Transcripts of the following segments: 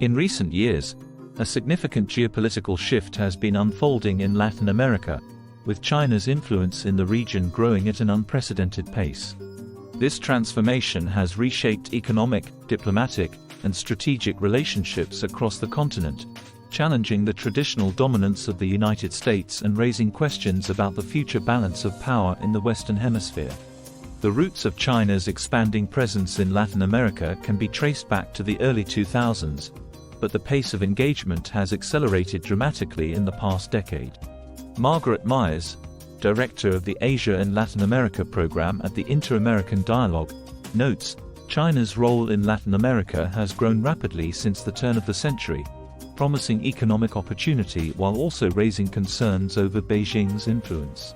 In recent years, a significant geopolitical shift has been unfolding in Latin America, with China's influence in the region growing at an unprecedented pace. This transformation has reshaped economic, diplomatic, and strategic relationships across the continent, challenging the traditional dominance of the United States and raising questions about the future balance of power in the Western Hemisphere. The roots of China's expanding presence in Latin America can be traced back to the early 2000s, but the pace of engagement has accelerated dramatically in the past decade. Margaret Myers, director of the Asia and Latin America program at the Inter-American Dialogue, notes, China's role in Latin America has grown rapidly since the turn of the century, promising economic opportunity while also raising concerns over Beijing's influence.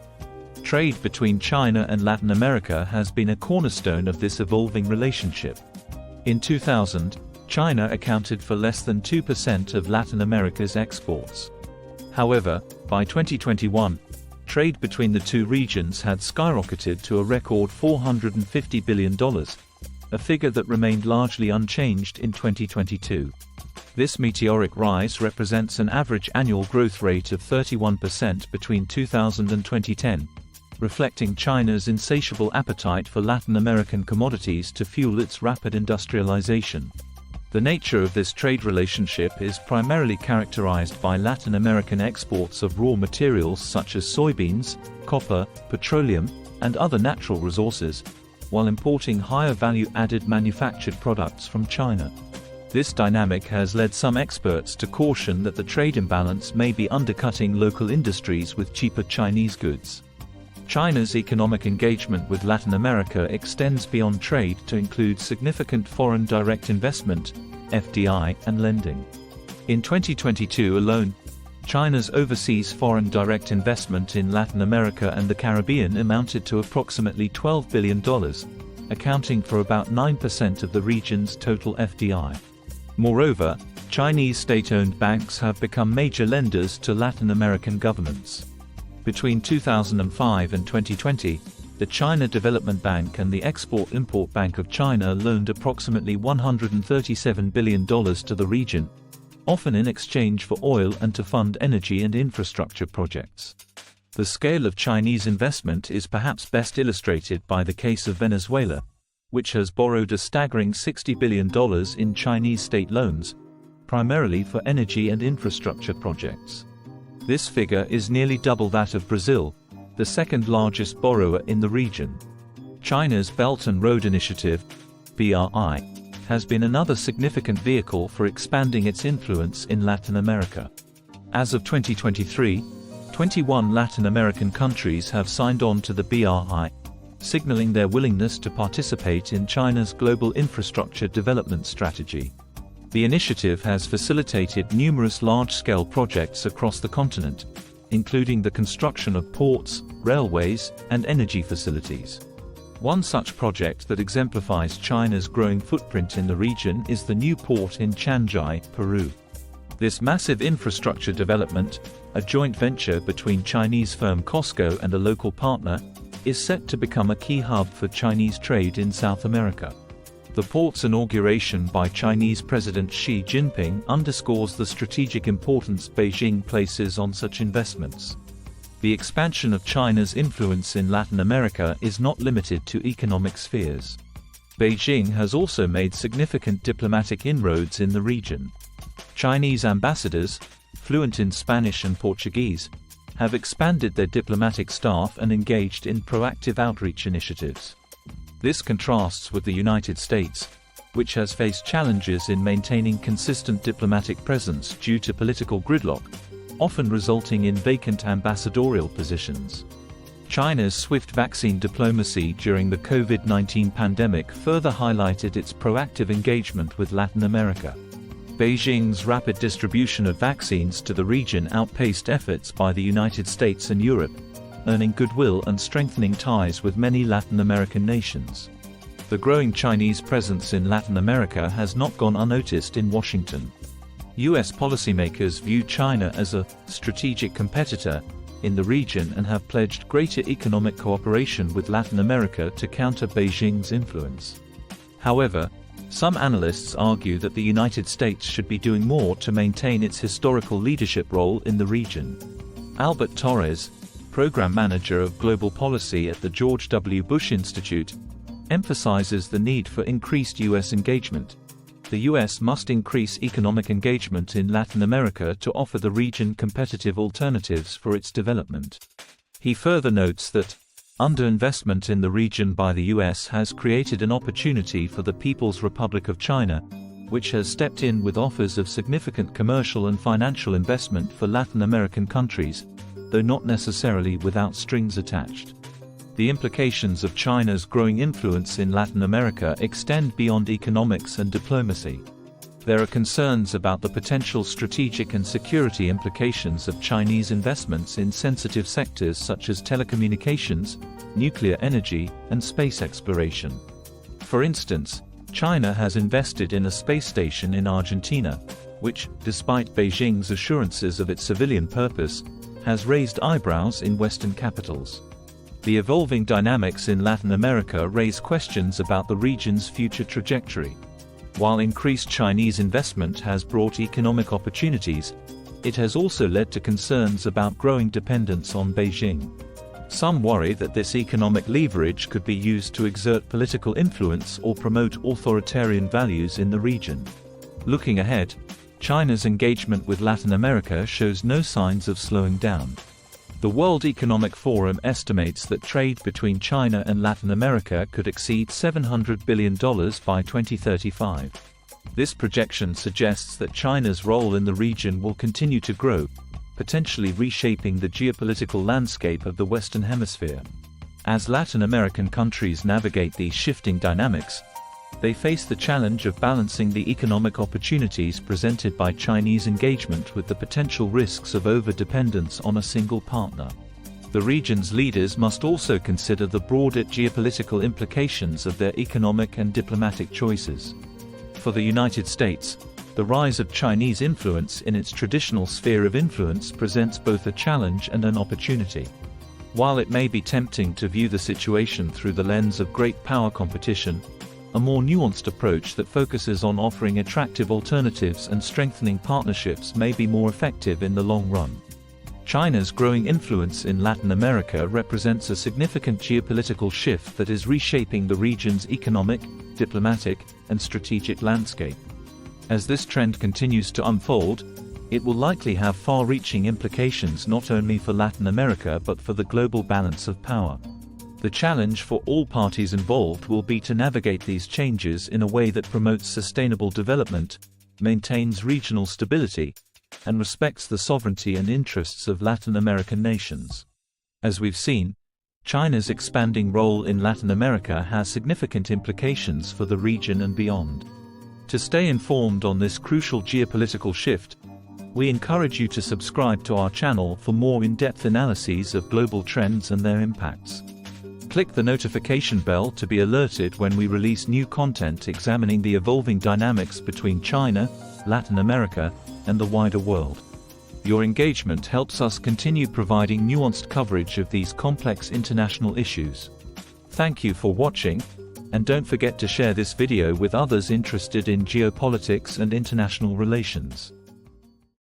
Trade between China and Latin America has been a cornerstone of this evolving relationship. In 2000, China accounted for less than 2% of Latin America's exports. However, by 2021, trade between the two regions had skyrocketed to a record $450 billion, a figure that remained largely unchanged in 2022. This meteoric rise represents an average annual growth rate of 31% between 2000 and 2010, reflecting China's insatiable appetite for Latin American commodities to fuel its rapid industrialization. The nature of this trade relationship is primarily characterized by Latin American exports of raw materials such as soybeans, copper, petroleum, and other natural resources, while importing higher value-added manufactured products from China. This dynamic has led some experts to caution that the trade imbalance may be undercutting local industries with cheaper Chinese goods. China's economic engagement with Latin America extends beyond trade to include significant foreign direct investment, FDI, and lending. In 2022 alone, China's overseas foreign direct investment in Latin America and the Caribbean amounted to approximately $12 billion, accounting for about 9% of the region's total FDI. Moreover, Chinese state-owned banks have become major lenders to Latin American governments. Between 2005 and 2020, the China Development Bank and the Export-Import Bank of China loaned approximately $137 billion to the region, often in exchange for oil and to fund energy and infrastructure projects. The scale of Chinese investment is perhaps best illustrated by the case of Venezuela, which has borrowed a staggering $60 billion in Chinese state loans, primarily for energy and infrastructure projects. This figure is nearly double that of Brazil, the second largest borrower in the region. China's Belt and Road Initiative, BRI, has been another significant vehicle for expanding its influence in Latin America. As of 2023, 21 Latin American countries have signed on to the BRI, signaling their willingness to participate in China's global infrastructure development strategy. The initiative has facilitated numerous large-scale projects across the continent, including the construction of ports, railways, and energy facilities. One such project that exemplifies China's growing footprint in the region is the new port in Changjai, Peru. This massive infrastructure development, a joint venture between Chinese firm COSCO and a local partner, is set to become a key hub for Chinese trade in South America. The port's inauguration by Chinese President Xi Jinping underscores the strategic importance Beijing places on such investments. The expansion of China's influence in Latin America is not limited to economic spheres. Beijing has also made significant diplomatic inroads in the region. Chinese ambassadors, fluent in Spanish and Portuguese, have expanded their diplomatic staff and engaged in proactive outreach initiatives. This contrasts with the United States, which has faced challenges in maintaining consistent diplomatic presence due to political gridlock, often resulting in vacant ambassadorial positions. China's swift vaccine diplomacy during the COVID-19 pandemic further highlighted its proactive engagement with Latin America. Beijing's rapid distribution of vaccines to the region outpaced efforts by the United States and Europe, earning goodwill and strengthening ties with many Latin American nations. The growing Chinese presence in Latin America has not gone unnoticed in Washington. US policymakers view China as a strategic competitor in the region and have pledged greater economic cooperation with Latin America to counter Beijing's influence. However, Some analysts argue that the United States should be doing more to maintain its historical leadership role in the region. Albert Torres, program manager of global policy at the George W. Bush Institute, emphasizes the need for increased U.S. engagement. The U.S. must increase economic engagement in Latin America to offer the region competitive alternatives for its development. He further notes that underinvestment in the region by the U.S. has created an opportunity for the People's Republic of China, which has stepped in with offers of significant commercial and financial investment for Latin American countries, though not necessarily without strings attached. The implications of China's growing influence in Latin America extend beyond economics and diplomacy. There are concerns about the potential strategic and security implications of Chinese investments in sensitive sectors such as telecommunications, nuclear energy, and space exploration. For instance, China has invested in a space station in Argentina, which, despite Beijing's assurances of its civilian purpose, has raised eyebrows in Western capitals. The evolving dynamics in Latin America raise questions about the region's future trajectory. While increased Chinese investment has brought economic opportunities, it has also led to concerns about growing dependence on Beijing. Some worry that this economic leverage could be used to exert political influence or promote authoritarian values in the region. Looking ahead, China's engagement with Latin America shows no signs of slowing down. The World Economic Forum estimates that trade between China and Latin America could exceed $700 billion by 2035. This projection suggests that China's role in the region will continue to grow, potentially reshaping the geopolitical landscape of the Western Hemisphere. As Latin American countries navigate these shifting dynamics, they face the challenge of balancing the economic opportunities presented by Chinese engagement with the potential risks of over-dependence on a single partner. The region's leaders must also consider the broader geopolitical implications of their economic and diplomatic choices. For the United States, the rise of Chinese influence in its traditional sphere of influence presents both a challenge and an opportunity. While it may be tempting to view the situation through the lens of great power competition, a more nuanced approach that focuses on offering attractive alternatives and strengthening partnerships may be more effective in the long run. China's growing influence in Latin America represents a significant geopolitical shift that is reshaping the region's economic, diplomatic, and strategic landscape. As this trend continues to unfold, it will likely have far-reaching implications not only for Latin America but for the global balance of power. The challenge for all parties involved will be to navigate these changes in a way that promotes sustainable development, maintains regional stability, and respects the sovereignty and interests of Latin American nations. As we've seen, China's expanding role in Latin America has significant implications for the region and beyond. To stay informed on this crucial geopolitical shift, we encourage you to subscribe to our channel for more in-depth analyses of global trends and their impacts. Click the notification bell to be alerted when we release new content examining the evolving dynamics between China, Latin America, and the wider world. Your engagement helps us continue providing nuanced coverage of these complex international issues. Thank you for watching, and don't forget to share this video with others interested in geopolitics and international relations.